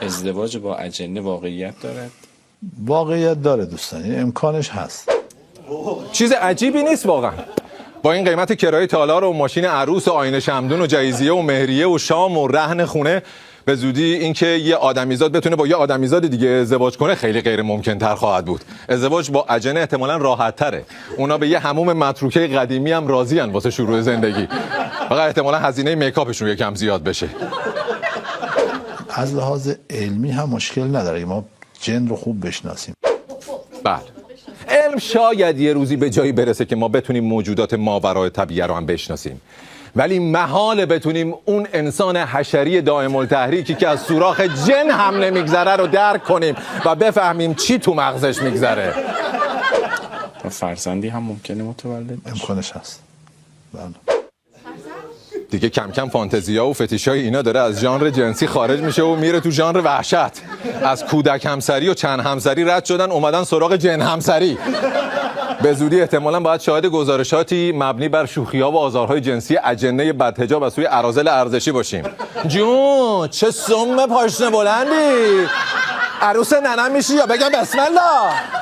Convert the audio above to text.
ازدواج با اجنه واقعیت دارد؟ واقعیت داره دوستان، این امکانش هست. چیز عجیبی نیست واقعا. با این قیمت کرایه تالار و ماشین عروس و آینه شمدون و جایزیه و مهریه و شام و رهن خونه، به زودی اینکه یه آدمیزاد بتونه با یه آدمیزاد دیگه ازدواج کنه خیلی غیر ممکن تر خواهد بود. ازدواج با اجنه احتمالاً راحت تره. اونا به یه حموم متروکه قدیمی هم راضی‌ان واسه شروع زندگی. فقط احتمالاً هزینه میکاپشون یکم زیاد بشه. از لحاظ علمی هم مشکل نداره ما جن رو خوب بشناسیم. بله. علم شاید یه روزی به جایی برسه که ما بتونیم موجودات ماورای طبیعه رو هم بشناسیم، ولی محاله بتونیم اون انسان حشری دائم التحریکی که از سوراخ جن هم نمیگذره رو درک کنیم و بفهمیم چی تو مغزش میگذره. و فرزندی هم ممکنه متولد بشه؟ امکانش هست. بله. دیگه کم کم فانتزیا و فتیشای اینا داره از ژانر جنسی خارج میشه و میره تو ژانر وحشت. از کودک همسری و چند همسری رد شدن اومدن سراغ جن همسری. به زودی احتمالاً باید شاهد گزارشاتی مبنی بر شوخی‌ها و آزارهای جنسی اجنه بدحجاب از سوی اراذل ارزشی باشیم. جون چه سم پاشنه بلندی. عروس ننم میشی یا بگم بسم الله؟